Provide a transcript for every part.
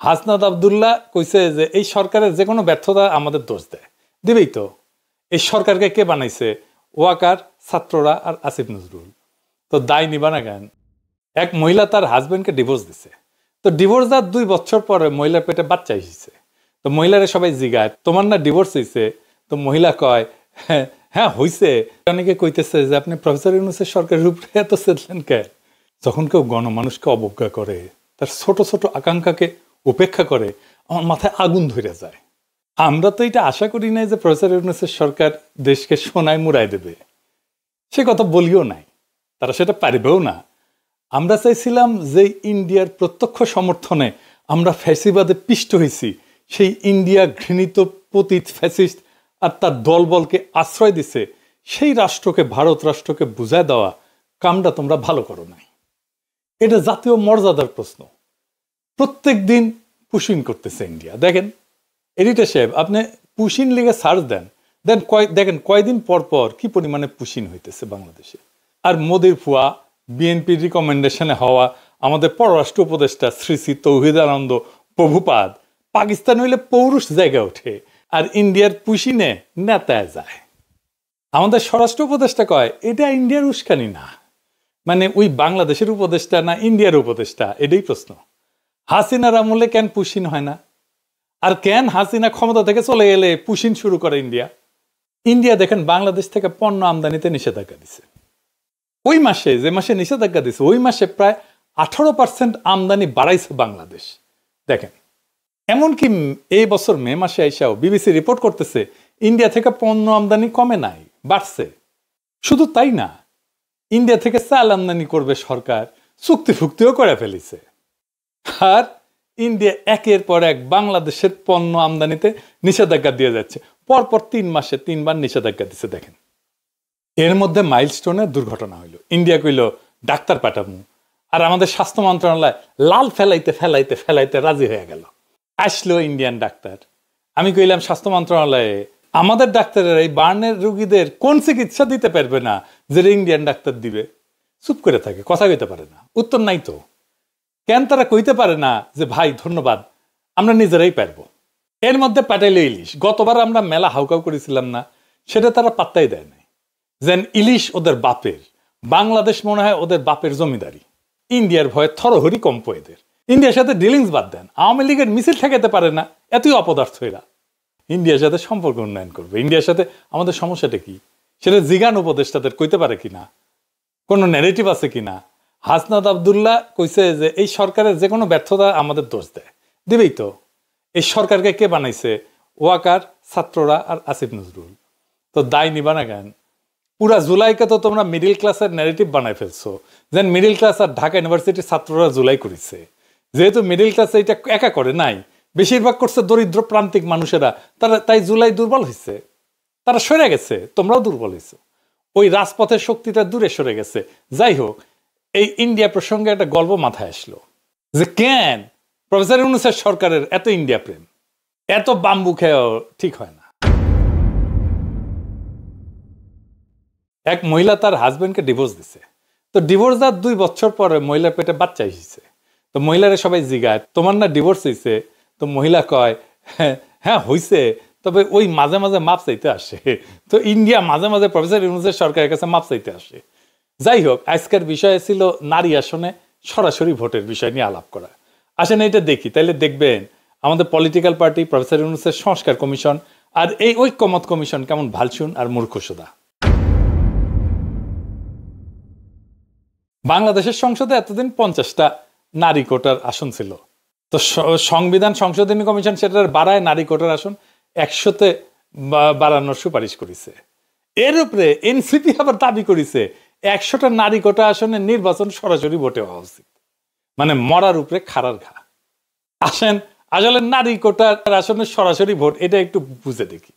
হাসনাত আব্দুল্লাহ কইছে যে এই সরকারের যে কোনো ব্যর্থতা আমাদের দোষ দেয়, দিবেই তো। এই সরকারকে কে বানাইছে? ওয়াকার, ছাত্ররা আর আসিফ নজরুল। তো দায় নিবা না কেন? এক মহিলা তার হাজবেন্ডকে ডিভোর্স দিছে, তো ডিভোর্স দেওয়ার 2 বছর পরে মহিলার পেটে বাচ্চা এসেছে। তো মহিলারে সবাই জিগায় তোমার না ডিভোর্স হয়েছে? তো মহিলা কয় হ্যাঁ হইছে। অনেকে কইতেছে যে আপনি প্রফেসর ইউনূসের সরকারের উপরে এত চেতলেন কেন? যখন কেউ গণমানুষকে অবজ্ঞা করে, তার ছোট ছোট আকাঙ্ক্ষাকে উপেক্ষা করে, আমার মাথায় আগুন ধরে যায়। আমরা তো এটা আশা করি নাই যে প্রফেসর ইউনূসের সরকার দেশকে সোনায় মুড়াই দেবে, সে কথা বলিও নাই, তারা সেটা পারবেও না। আমরা চাইছিলাম যে ইন্ডিয়ার প্রত্যক্ষ সমর্থনে আমরা ফ্যাসিবাদে পিষ্ট হয়েছি, সেই ইন্ডিয়া ঘৃণিত পতিত ফ্যাসিস্ট আর তার দলবলকে আশ্রয় দিছে, সেই রাষ্ট্রকে, ভারত রাষ্ট্রকে বুঝায় দেওয়া কামটা তোমরা ভালো করো নাই। এটা জাতীয় মর্যাদার প্রশ্ন। প্রত্যেক দিন পুশিং করতেছে ইন্ডিয়া। দেখেন এডিটর সাহেব, আপনি পুশিন লিগে সার্চ দেন, দেখেন কয়দিন পর পর কি পরিমাণে পুশিন হইতেছে বাংলাদেশে। আর মোদির ফুয়া, বিএনপির রিকমেন্ডেশনে হওয়া আমাদের পররাষ্ট্র উপদেষ্টা শ্রী শ্রী তৌহিদানন্দ প্রভুপাদ পাকিস্তান হইলে পৌরুষ জায়গায় ওঠে, আর ইন্ডিয়ার পুশিনে নেতায় যায়। আমাদের স্বরাষ্ট্র উপদেষ্টা কয় এটা ইন্ডিয়ার উস্কানি না, মানে ওই বাংলাদেশের উপদেষ্টা না ইন্ডিয়ার উপদেষ্টা, এটাই প্রশ্ন। হাসিনার আমলে কেন পুশিন হয় না? আর কেন হাসিনা ক্ষমতা থেকে চলে গেলে পুশিন শুরু করে ইন্ডিয়া? ইন্ডিয়া দেখেন বাংলাদেশ থেকে পণ্য আমদানিতে নিষেধাজ্ঞা দিছে। ওই মাসে, যে মাসে নিষেধাজ্ঞা দিছে, ওই মাসে প্রায় 18% আমদানি বাড়াইছে বাংলাদেশ। দেখেন, এমনকি এই বছর মে মাসে আইসাও বিবিসি রিপোর্ট করতেছে ইন্ডিয়া থেকে পণ্য আমদানি কমে নাই, বাড়ছে। শুধু তাই না, ইন্ডিয়া থেকে চাল আমদানি করবে সরকার, চুক্তি ফুক্তিও করে ফেলিছে। আর ইন্ডিয়া একের পর এক বাংলাদেশের পণ্য আমদানিতে নিষেধাজ্ঞা দিয়ে যাচ্ছে। পরপর 3 মাসে 3 বার নিষেধাজ্ঞা দিচ্ছে। দেখেন, এর মধ্যে মাইলস্টোনের দুর্ঘটনা হইল, ইন্ডিয়া কইল ডাক্তার পাঠাবো, আর আমাদের স্বাস্থ্য মন্ত্রণালয় লাল ফেলাইতে ফেলাইতে ফেলাইতে রাজি হয়ে গেল। আসলো ইন্ডিয়ান ডাক্তার। আমি কইলাম স্বাস্থ্য মন্ত্রণালয়ে আমাদের ডাক্তারের এই বার্নের রোগীদের কোন চিকিৎসা দিতে পারবে না যে ইন্ডিয়ান ডাক্তার দিবে? চুপ করে থাকে, কথা কইতে পারে না, উত্তর নাই তো। কেন তারা কইতে পারে না যে ভাই ধন্যবাদ, আমরা নিজেরাই পারবো? এর মধ্যে পাঠাইলে ইলিশ। গতবার আমরা মেলা হাউকাউ করেছিলাম না, সেটা তারা পাত্তাই দেয় নাই। যেন ইলিশ ওদের বাপের, বাংলাদেশ মনে হয় ওদের বাপের জমিদারি। ইন্ডিয়ার ভয়ে থরহরি কম্প এদের। ইন্ডিয়ার সাথে ডিলিংস বাদ দেন, আওয়ামী লীগের মিছিল ঠেকাতে পারে না, এতই অপদার্থ এরা। ইন্ডিয়ার সাথে সম্পর্ক উন্নয়ন করবে, ইন্ডিয়ার সাথে আমাদের সমস্যাটা কি সেটা জিগান উপদেষ্টাদের কইতে পারে কিনা, কোনো ন্যারেটিভ আছে কিনা। হাসনাত আব্দুল্লাহ কইছে যে এই সরকারের যে কোনো ব্যর্থতা আমাদের দোষ দেয়, দিবেই তো। এই সরকারকে কে বানাইছে? ওয়াকার, ছাত্ররা আর আসিফ নজরুল। তো দায় নিবা না কেন? পুরা জুলাইকে তো তোমরা মিডিল ক্লাসের ন্যারেটিভ বানাই ফেলছো, যেন মিডিল ক্লাস আর ঢাকা ইউনিভার্সিটির ছাত্ররা জুলাই করেছে। যেহেতু মিডিল ক্লাস এটা একা করে নাই, বেশিরভাগ করছে দরিদ্র প্রান্তিক মানুষেরা, তারা তাই জুলাই দুর্বল হয়েছে, তারা সরে গেছে, তোমরাও দুর্বল হয়েছো। ওই রাজপথের শক্তিটা দূরে সরে গেছে। যাই হোক, এই ইন্ডিয়া প্রসঙ্গে একটা গল্প মাথায় আসলো যে কেন প্রফেসর ইউনূসের সরকারের এত ইন্ডিয়া প্রেম, এত বাম্বু খেয়েও ঠিক হয় না। এক মহিলা তার হাজবেন্ডকে ডিভোর্স দিছে, তো ডিভোর্স দেওয়ার 2 বছর পরে মহিলার পেটে বাচ্চা এসেছে। তো মহিলারে সবাই জিগায় তোমার না ডিভোর্স হয়েছে? তো মহিলা কয় হ্যাঁ হইছে, তবে ওই মাঝে মাঝে মাপ চাইতে আসে। তো ইন্ডিয়া মাঝে মাঝে প্রফেসর ইউনূসের সরকারের কাছে মাপ চাইতে আসে। যাই হোক, আজকের বিষয় ছিল নারী আসনে সরাসরি ভোটের বিষয় নিয়ে আলাপ করা। আসেন এটা দেখি, তাইলে দেখবেন আমাদের পলিটিক্যাল পার্টি, প্রফেসর ইউনূসের সংস্কার কমিশন আর এই ঐক্যমত কমিশন কেমন ভালসুন আর মূর্খসুদা। বাংলাদেশের সংসদে এতদিন 50টা নারী কোটার আসন ছিল। তো সংবিধান সংশোধনী কমিশন সেটার বাড়ায় নারী কোটার আসন 100তে বাড়ানোর সুপারিশ করেছে। এর উপরে এনসিপি আবার দাবি করেছে 100টা নারী কোটা আসনে নির্বাচন সরাসরি ভোটে হওয়া উচিত, মানে মরার উপরে খাড়ার ঘা। আসেন আসলে নারী কোটার আসনে সরাসরি ভোট এটা একটু বুঝে দেখি।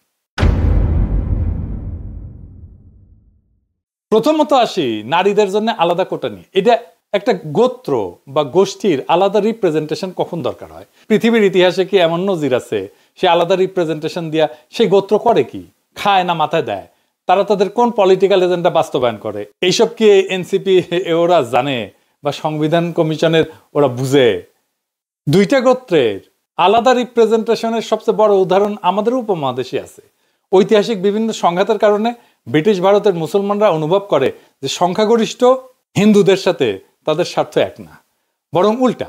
প্রথমত আসি নারীদের জন্য আলাদা কোটা নিয়ে। এটা একটা গোত্র বা গোষ্ঠীর আলাদা রিপ্রেজেন্টেশন কখন দরকার হয়? পৃথিবীর ইতিহাসে কি এমন নজির আছে সে আলাদা রিপ্রেজেন্টেশন দিয়া সেই গোত্র করে কি? খায় না মাথায় দেয়? তারা তাদের কোন পলিটিক্যাল এজেন্ডা বাস্তবায়ন করে? এইসব কি এনসিপি ওরা জানে বা সংবিধান কমিশনের ওরা বুঝে? 2টা গোত্রের আলাদা রিপ্রেজেন্টেশনের সবচেয়ে বড় উদাহরণ আমাদের উপমহাদেশে আছে। ঐতিহাসিক বিভিন্ন সংঘাতের কারণে ব্রিটিশ ভারতের মুসলমানরা অনুভব করে যে সংখ্যাগরিষ্ঠ হিন্দুদের সাথে তাদের স্বার্থ এক না, বরং উল্টা।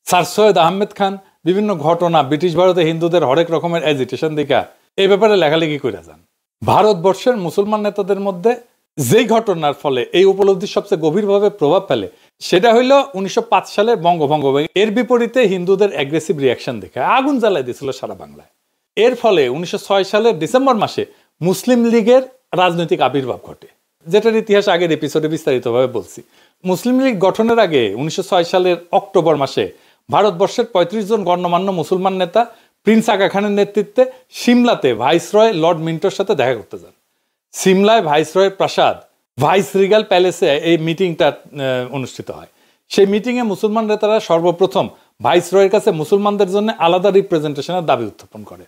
স্যার সৈয়দ আহমেদ খান বিভিন্ন ঘটনা ব্রিটিশ ভারতে হিন্দুদের হরেক রকমের এজিটেশন দেখা এই ব্যাপারে লেখালেখি করে যান। ভারতবর্ষের মুসলমান নেতাদের মধ্যে যেই ঘটনার ফলে এই উপলব্ধি সবচেয়ে গভীরভাবে প্রভাব ফেলে সেটা হইল 1905 সালের বঙ্গভঙ্গ। এর বিপরীতে হিন্দুদের অ্যাগ্রেসিভ রিয়াকশন দেখে আগুন জ্বালাই দিয়েছিল সারা বাংলায়। এর ফলে 1906 সালের ডিসেম্বর মাসে মুসলিম লীগের রাজনৈতিক আবির্ভাব ঘটে, যেটার ইতিহাস আগের এপিসোডে বিস্তারিতভাবে বলছি। মুসলিম লীগ গঠনের আগে 1906 সালের অক্টোবর মাসে ভারতবর্ষের 35 জন গণ্যমান্য মুসলমান নেতা প্রিন্স আগা খানের নেতৃত্বে সিমলাতে ভাইসরয় লর্ড মিন্টোর সাথে দেখা করতে যান। সিমলায় ভাইসরয়ের প্রাসাদ ভাইস রিগাল প্যালেসে এই মিটিংটা অনুষ্ঠিত হয়। সেই মিটিংয়ে মুসলমান নেতারা সর্বপ্রথম ভাইসরয়ের কাছে মুসলমানদের জন্য আলাদা রিপ্রেজেন্টেশনের দাবি উত্থাপন করে।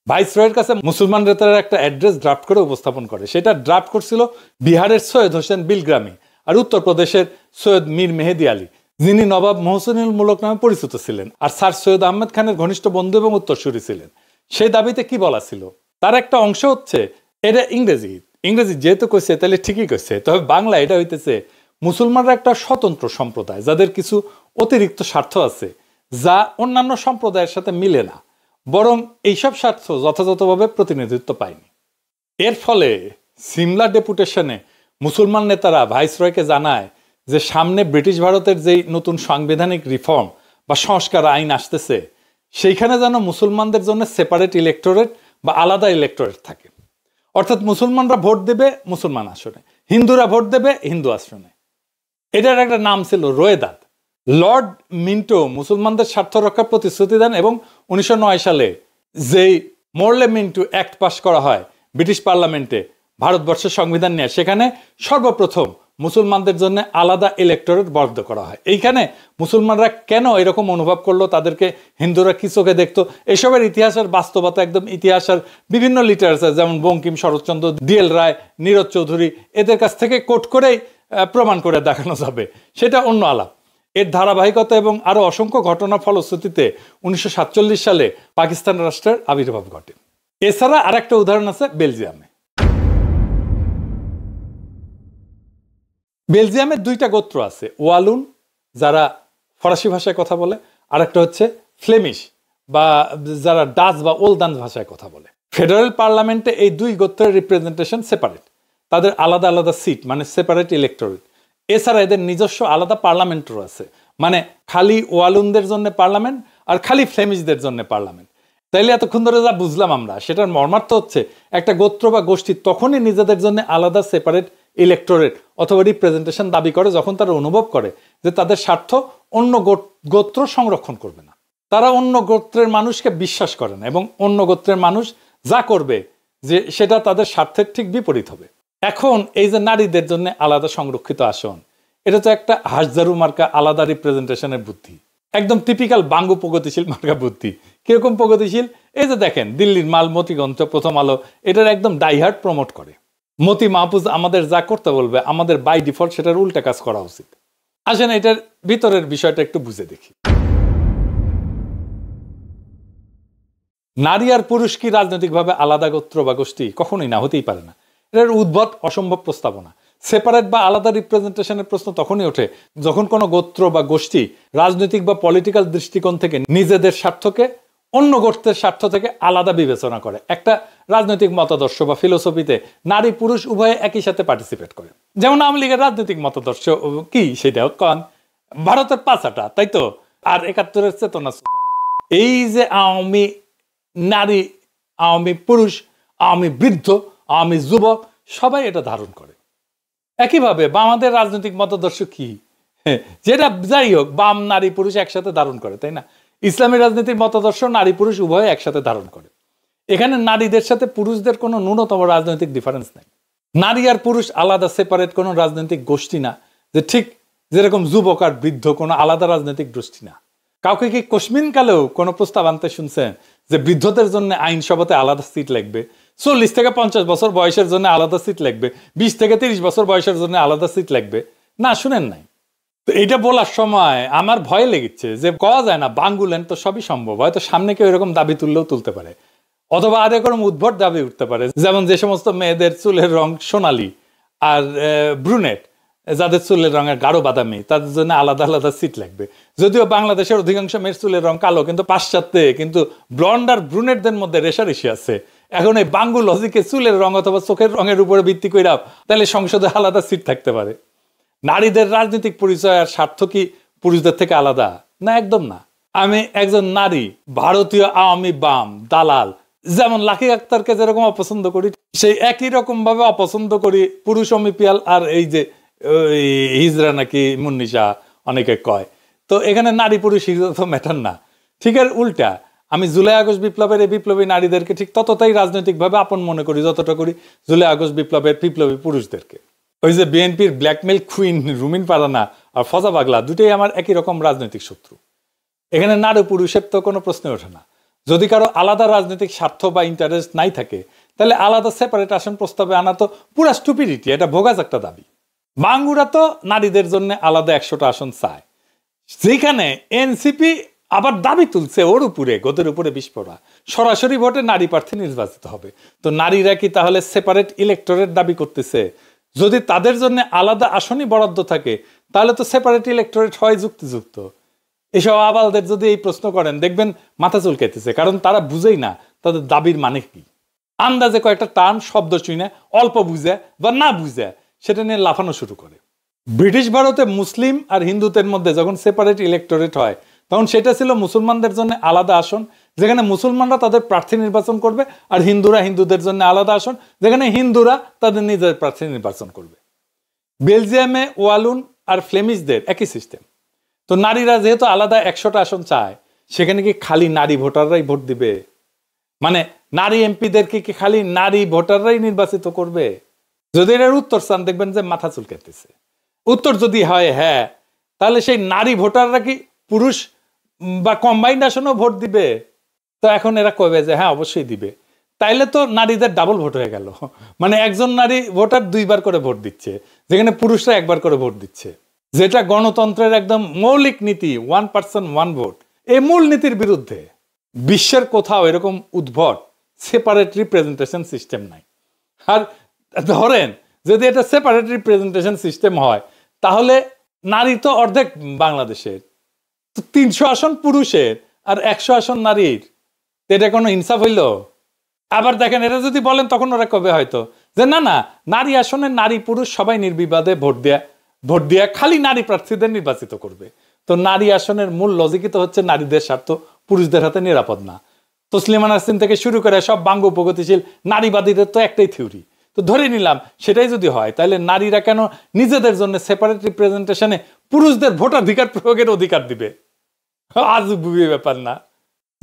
ভাইসরয়ের কাছে মুসলমান নেতারা একটা অ্যাড্রেস ড্রাফট করে উপস্থাপন করে। সেটা ড্রাফট করছিল বিহারের সৈয়দ হোসেন বিলগ্রামি আর উত্তরপ্রদেশের সৈয়দ মীর মেহেদি আলী, যিনি নবাব মোহসিনুল মুলক নামে পরিচিত ছিলেন আর স্যার সৈয়দ আহমেদ খানের ঘনিষ্ঠ বন্ধু এবং উত্তরসূরি ছিলেন। সেই দাবিতে কি বলা ছিল তার একটা অংশ হচ্ছে, এটা ইংরেজি যেহেতু কইছে তাহলে ঠিকই কইছে, তবে বাংলা এটা হইতেছে মুসলমানরা একটা স্বতন্ত্র সম্প্রদায় যাদের কিছু অতিরিক্ত স্বার্থ আছে যা অন্যান্য সম্প্রদায়ের সাথে মিলে না, বরং এইসব স্বার্থ যথাযথভাবে প্রতিনিধিত্ব পায়নি। এর ফলে সিমলা ডেপুটেশনে মুসলমান নেতারা ভাইসরয়কে জানায় যে সামনে ব্রিটিশ ভারতের যেই নতুন সাংবিধানিক রিফর্ম বা সংস্কার আইন আসতেছে সেইখানে যেন মুসলমানদের জন্য সেপারেট ইলেক্টোরেট বা আলাদা ইলেক্টোরেট থাকে। অর্থাৎ মুসলমানরা ভোট দেবে মুসলমান আসনে, হিন্দুরা ভোট দেবে হিন্দু আসনে। এটার একটা নাম ছিল রোয়েদাদ। লর্ড মিন্টো মুসলমানদের স্বার্থ রক্ষার প্রতিশ্রুতি দেন এবং 1909 সালে যেই মোরলে মিন্টো অ্যাক্ট পাশ করা হয় ব্রিটিশ পার্লামেন্টে ভারতবর্ষের সংবিধান নিয়ে, সেখানে সর্বপ্রথম মুসলমানদের জন্য আলাদা ইলেক্টোরেট বরাদ্দ করা হয়। এইখানে মুসলমানরা কেন এরকম অনুভব করলো, তাদেরকে হিন্দুরা কি চোখে দেখতো, এসবের ইতিহাসের বাস্তবতা একদম ইতিহাসের বিভিন্ন লিটারেচার যেমন বঙ্কিম, শরৎচন্দ্র, ডিএল রায়, নীরজ চৌধুরী এদের কাছ থেকে কোট করেই প্রমাণ করে দেখানো যাবে, সেটা অন্য আলাপ। এর ধারাবাহিকতা এবং আরো অসংখ্য ঘটনার ফলশ্রুতিতে 1947 সালে পাকিস্তান রাষ্ট্রের আবির্ভাব ঘটে। এছাড়া আর একটা উদাহরণ আছে বেলজিয়ামে। বেলজিয়ামের দুইটা গোত্র আছে, ওয়ালুন যারা ফরাসি ভাষায় কথা বলে, আর একটা হচ্ছে ফ্লেমিশ বা যারা ডাচ বা ওলদান ভাষায় কথা বলে। ফেডারেল পার্লামেন্টে এই দুই গোত্রের রিপ্রেজেন্টেশন সেপারেট, তাদের আলাদা আলাদা সিট মানে সেপারেট ইলেক্টোরেট। এছাড়া এদের নিজস্ব আলাদা পার্লামেন্টও আছে, মানে খালি ওয়ালুনদের জন্য পার্লামেন্ট আর খালি ফ্লেমিশদের জন্য পার্লামেন্ট। তাইলে এতক্ষণ ধরে যা বুঝলাম আমরা সেটার মর্মার্থ হচ্ছে একটা গোত্র বা গোষ্ঠী তখনই নিজেদের জন্য আলাদা সেপারেট ইলেক্টোরেট অথবা রিপ্রেজেন্টেশন দাবি করে যখন তারা অনুভব করে যে তাদের স্বার্থ অন্য গোত্র সংরক্ষণ করবে না। তারা অন্য গোত্রের মানুষকে বিশ্বাস করে না এবং অন্য গোত্রের মানুষ যা করবে যে সেটা তাদের স্বার্থের ঠিক বিপরীত হবে। এখন এই যে নারীদের জন্য আলাদা সংরক্ষিত আসন, এটা তো একটা হাসজারু মার্কা আলাদা রিপ্রেজেন্টেশনের বুদ্ধি, একদম টিপিক্যাল বাঙ্গু প্রগতিশীল মার্কা বুদ্ধি। কিরকম প্রগতিশীল? এই যে দেখেন দিল্লির মালমতিগঞ্জ প্রথম আলো এটার একদম ডাইহার্ট প্রমোট করে। মতি মাহফুজ আমাদের যা করতে বলবে আমাদের বাই ডিফল্ট সেটার উল্টা কাজ করা উচিত। আসেন এটার ভিতরের বিষয়টা একটু বুঝে দেখি। নারী আর পুরুষ কি রাজনৈতিকভাবে আলাদা গোত্র বা গোষ্ঠী? কখনোই না, হতেই পারে না। এটার উদ্ভট অসম্ভব প্রস্তাবনা। সেপারেট বা আলাদা রিপ্রেজেন্টেশনের প্রশ্ন তখনই ওঠে যখন কোনো গোত্র বা গোষ্ঠী রাজনৈতিক বা পলিটিক্যাল দৃষ্টিকোণ থেকে নিজেদের স্বার্থকে অন্য গোত্রের স্বার্থ থেকে আলাদা বিবেচনা করে। একটা রাজনৈতিক মতাদর্শ বা ফিলোসফিতে নারী পুরুষ উভয়ে একই সাথে পার্টিসিপেট করে। যেমন আওয়ামী লীগের রাজনৈতিক মতাদর্শ কি সেটাও কন ভারতের পাঁচাটা, তাই তো? আর 71-এর চেতনা। এই যে আওয়ামী নারী, আওয়ামী পুরুষ, আওয়ামী বৃদ্ধ, আওয়ামী যুবক সবাই এটা ধারণ করে। একইভাবে বামাদের রাজনৈতিক মতাদর্শ কি, যেটা যাই হোক বাম নারী পুরুষ একসাথে ধারণ করে, তাই না? ইসলামী রাজনীতির মতাদর্শ নারী পুরুষ উভয়ে একসাথে ধারণ করে। এখানে নারীদের সাথে পুরুষদের কোনো ন্যূনতম রাজনৈতিক ডিফারেন্স নেই। নারী আর পুরুষ আলাদা সেপারেট কোনো রাজনৈতিক গোষ্ঠী না, যে ঠিক যেরকম যুবক আর বৃদ্ধ কোনো আলাদা রাজনৈতিক গোষ্ঠী না। কাউকে কি কশ্মিন কালেও কোনো প্রস্তাব আনতে শুনছেন যে বৃদ্ধদের জন্য আইনসভাতে আলাদা সিট লাগবে, 40 থেকে 50 বছর বয়সের জন্য আলাদা সিট লাগবে, 20 থেকে 30 বছর বয়সের জন্য আলাদা সিট লাগবে? না, শুনেন নাই। তো এটা বলার সময় আমার ভয় লেগেছে যে কওয়া যায় না বাঙ্গুলেন তো সবই সম্ভব, হয়তো সামনে কেউ এরকম দাবি তুললেও তুলতে পারে, অথবা আর এরকম উদ্ভট দাবি উঠতে পারে, যেমন যে সমস্ত মেয়েদের চুলের রং সোনালি আর ব্রুনেট, যাদের চুলের রঙের গাঢ় বাদামি, তাদের জন্য আলাদা আলাদা সিট লাগবে। যদিও বাংলাদেশের অধিকাংশ মেয়ের চুলের রং কালো, কিন্তু পাশ্চাত্যে কিন্তু ব্লন্ড আর ব্রুনেটদের মধ্যে রেশারেশি আছে। এখন এই বাঙ্গু লজিকে চুলের রং অথবা চোখের রঙের উপরে ভিত্তি করে তাহলে সংসদে আলাদা সিট থাকতে পারে। নারীদের রাজনৈতিক পরিচয় আর স্বার্থ কি পুরুষদের থেকে আলাদা? না, একদম না। আমি একজন নারী, ভারতীয় আওয়ামী বাম দালাল, যেমন লাকি আক্তারকে যেরকম অপছন্দ করি, সেই একই রকম ভাবে অপছন্দ করি পুরুষ অমিপিয়াল আর এই যে হিজরা নাকি মুন্নিশা অনেকে কয়। তো এখানে নারী পুরুষ হিজরা তো ম্যাটার না। ঠিক আর উল্টা, আমি জুলাই আগস্ট বিপ্লবের এই বিপ্লবী নারীদেরকে ঠিক ততটাই রাজনৈতিকভাবে আপন মনে করি যতটা করি জুলাই আগস্ট বিপ্লবের বিপ্লবী পুরুষদেরকে। ওই যে বিএনপির ব্ল্যাকমেল কুইন রুমিন পারানা আর ফজা পাগলা দুটোই আমার একই রকম রাজনৈতিক শত্রু। এখানে নারী পুরুষের তো কোনো প্রশ্ন ওঠে না। যদি কারো আলাদা রাজনৈতিক স্বার্থ বা ইন্টারেস্ট নাই থাকে, তাহলে আলাদা সেপারেট আসন প্রস্তাবে আনা তো পুরা স্টুপিডিটি, এটা ভোগাস একটা দাবি। বাঙ্গুরা তো নারীদের জন্য আলাদা 100টা আসন চায়, যেখানে এনসিপি আবার দাবি তুলছে ওর উপরে, গোদের উপরে বিস্ফোরা সরাসরি ভোটে নারী প্রার্থী নির্বাচিত হবে। তো নারীরা কি তাহলে সেপারেট ইলেক্টরেট দাবি করতেছে? যদি তাদের জন্য আলাদা আসনই বরাদ্দ থাকে, তাহলে তো সেপারেট ইলেক্টরেট হয় যুক্তিযুক্ত। এসব আবালদের যদি এই প্রশ্ন করেন, দেখবেন মাথা চুলকাইতেছে, কারণ তারা বুঝেই না তাদের দাবির মানে কি। আন্দাজে কয়েকটা টার্ম শব্দ শুনে অল্প বুঝে বা না বুঝে সেটা নিয়ে লাফানো শুরু করে। ব্রিটিশ ভারতে মুসলিম আর হিন্দুদের মধ্যে যখন সেপারেট ইলেক্টোরেট হয়, তখন সেটা ছিল মুসলমানদের জন্য আলাদা আসন, যেখানে মুসলমানরা তাদের প্রার্থী নির্বাচন করবে, আর হিন্দুরা হিন্দুদের জন্য আলাদা আসন, যেখানে হিন্দুরা তাদের নিজের প্রার্থী নির্বাচন করবে। বেলজিয়ামে ওয়ালুন আর ফ্লেমিশদের একই সিস্টেম। তো নারীরা যেহেতু আলাদা 100টা আসন চায়, সেখানে কি খালি নারী ভোটাররাই ভোট দিবে? মানে নারী এমপিদেরকে কি খালি নারী ভোটাররাই নির্বাচিত করবে? যদি এর উত্তর চান, দেখবেন যে মাথা চুলকাইতেছে। উত্তর যদি হয় হ্যাঁ, তাহলে সেই নারী ভোটাররা কি পুরুষ বা কম্বাইন্ড আসনেও ভোট দিবে? তো এখন এরা কবে যে হ্যাঁ অবশ্যই দিবে। তাইলে তো নারীদের ডাবল ভোট হয়ে গেল। মানে একজন নারী ভোটার 2বার করে ভোট দিচ্ছে, যেখানে পুরুষরা 1বার করে ভোট দিচ্ছে, যেটা গণতন্ত্রের একদম মৌলিক নীতি, 1 পার্সন 1 ভোট। এই মূল নীতির বিরুদ্ধে। বিশ্বের কোথাও এরকম উদ্ভট সেপারেট রিপ্রেজেন্টেশন সিস্টেম নাই। আর ধরেন যদি এটা সেপারেট রিপ্রেজেন্টেশন সিস্টেম হয়, তাহলে নারী তো অর্ধেক বাংলাদেশের, তো 300 আসন পুরুষের আর 100 আসন নারীর, এটা কোনো ইনসাফ হইল? আবার দেখেন, এটা যদি বলেন তখন ওরা কবে হয়তো যে না না, নারী আসনে নারী পুরুষ সবাই নির্বিবাদে ভোট দেয়া খালি নারী প্রার্থীদের নির্বাচিত করবে। তো নারী আসনের মূল লজিকই তো হচ্ছে নারীদের স্বার্থ পুরুষদের হাতে নিরাপদ না। তসলিমা নাসরিন থেকে শুরু করে সব বাঙ্গু প্রগতিশীল নারীবাদীদের তো একটাই থিওরি। তো ধরে নিলাম সেটাই যদি হয়, তাহলে নারীরা কেন নিজেদের জন্য সেপারেট রিপ্রেজেন্টেশনে পুরুষদের ভোটাধিকার প্রয়োগের অধিকার দিবে? আজব ব্যাপার না?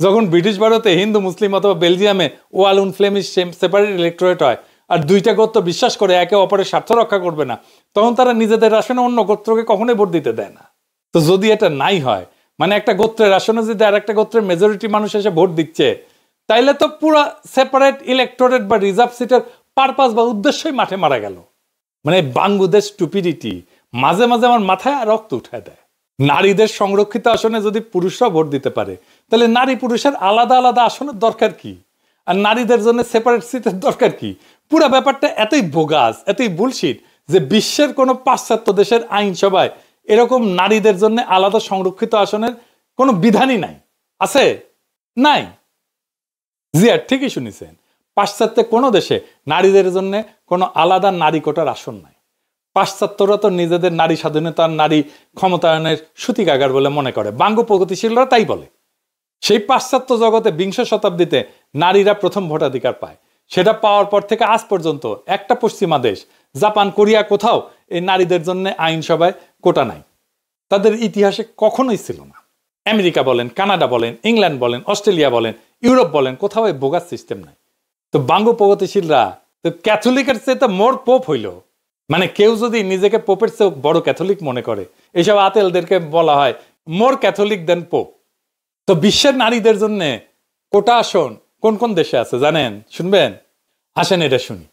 যখন ব্রিটিশ ভারতে হিন্দু মুসলিম অথবা বেলজিয়ামে ওয়ালুন ফ্লেমিশ সেপারেট ইলেক্টোরেট হয়, আর 2টা গোত্র বিশ্বাস করে একে অপরের স্বার্থ রক্ষা করবে না, তখন তারা নিজেদের আসনে অন্য গোত্রকে কখনোই ভোট দিতে দেয় না। তো যদি এটা নাই হয়, মানে একটা গোত্রের আসনে যদি আর একটা গোত্রের মেজরিটি মানুষ এসে ভোট দিচ্ছে, তাইলে তো পুরো সেপারেট ইলেক্টোরেট বা রিজার্ভ সিটের পারপাস বা উদ্দেশ্যই মাঠে মারা গেল। মানে বাংলাদেশ স্টুপিডিটি মাঝে মাঝে আমার মাথায় রক্ত উঠায় দেয়। নারীদের সংরক্ষিত আসনে যদি পুরুষরা ভোট দিতে পারে, তাহলে নারী পুরুষের আলাদা আলাদা আসনের দরকার কি? আর নারীদের জন্য সেপারেট সিটের দরকার কি? পুরো ব্যাপারটা এতই বোগাস, এতই বুলশিট যে বিশ্বের কোনো পাশ্চাত্য দেশের আইনসভায় এরকম নারীদের জন্য আলাদা সংরক্ষিত আসনের কোনো বিধানই নাই। আছে? নাই। জি, আর ঠিকই শুনেছেন, পাশ্চাত্যে কোনো দেশে নারীদের জন্য কোনো আলাদা নারী কোটার আসন নাই। পাশ্চাত্যরা তো নিজেদের নারী স্বাধীনতার নারী ক্ষমতায়নের সূতিকাগার বলে মনে করে, বাঙ্গু প্রগতিশীলরা তাই বলে। সেই পাশ্চাত্য জগতে 20 শতাব্দীতে নারীরা প্রথম ভোটাধিকার পায়। সেটা পাওয়ার পর থেকে আজ পর্যন্ত একটা পশ্চিমা দেশ, জাপান, কোরিয়া, কোথাও এই নারীদের জন্য আইনসভায় কোটা নাই। তাদের ইতিহাসে কখনোই ছিল না। আমেরিকা বলেন, কানাডা বলেন, ইংল্যান্ড বলেন, অস্ট্রেলিয়া বলেন, ইউরোপ বলেন, কোথাও এই বোগাস সিস্টেম নাই। তো বাঙ্গু প্রগতিশীলরা তো ক্যাথলিকের চেয়ে তো মোর পোপ হইল। মানে কেউ যদি নিজেকে পোপের চেয়ে বড় ক্যাথলিক মনে করে, এইসব আতেলদেরকে বলা হয় মোর ক্যাথলিক দেন পোপ। তো বিশ্বের নারীদের জন্য কোটা আসন কোন কোন দেশে আছে জানেন? শুনবেন? আসেন এটা শুনি।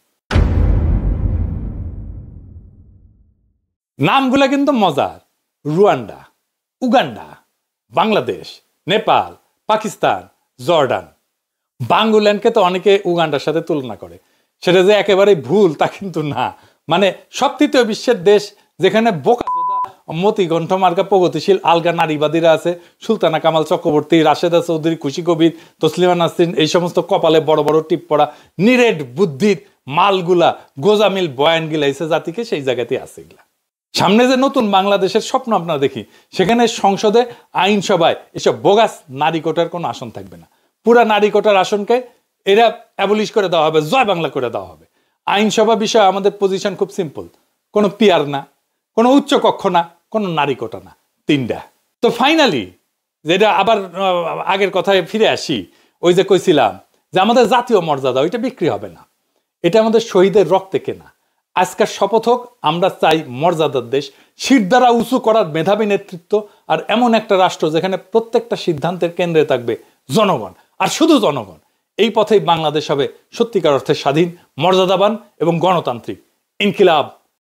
নামগুলা কিন্তু মজার। Rwanda, Uganda, Bangladesh, Nepal, Pakistan, Jordan. বাঙ্গুল্যান্ডকে তো অনেকে উগান্ডার সাথে তুলনা করে, সেটা যে একেবারে ভুল তা কিন্তু না। মানে সব তৃতীয় বিশ্বের দেশ যেখানে বোকাচোদা মতিকণ্ঠ মার্কা প্রগতিশীল আলগা নারীবাদীরা আছে, সুলতানা কামাল চক্রবর্তী, রাশেদা চৌধুরী, খুশি কবির, তসলিমা নাসরিন, এই সমস্ত কপালে বড় বড় টিপ পড়া নিরেট বুদ্ধির মালগুলা গোজামিল বয়ান গিলাইছে জাতিকে, সেই জায়গাতেই আছে এগুলা। সামনে যে নতুন বাংলাদেশের স্বপ্ন আপনারা দেখি, সেখানে সংসদে আইনসভায় এসব বোগাস নারী কোটার কোনো আসন থাকবে না। পুরা নারী কোটার আসনকে এরা অ্যাবলিশ করে দেওয়া হবে, জয় বাংলা করে দেওয়া হবে। আইনসভা বিষয়ে আমাদের পজিশন খুব সিম্পল, কোনো পিয়ার না, কোনো উচ্চ কক্ষ না, কোনো নারী কোটা না, তিনটা। তো ফাইনালি যেটা আবার আগের কথায় ফিরে আসি, ওই যে কইছিলাম যে আমাদের জাতীয় মর্যাদা ওইটা বিক্রি হবে না, এটা আমাদের শহীদের রক্তে কেনা। আজকের শপথ হোক, আমরা চাই মর্যাদার দেশ, শির দ্বারা উঁচু করার মেধাবী নেতৃত্ব, আর এমন একটা রাষ্ট্র যেখানে প্রত্যেকটা সিদ্ধান্তের কেন্দ্রে থাকবে জনগণ, আর শুধু জনগণ। এই পথেই বাংলাদেশ হবে সত্যিকার অর্থে স্বাধীন, মর্যাদাবান এবং গণতান্ত্রিক। ইনকিলাব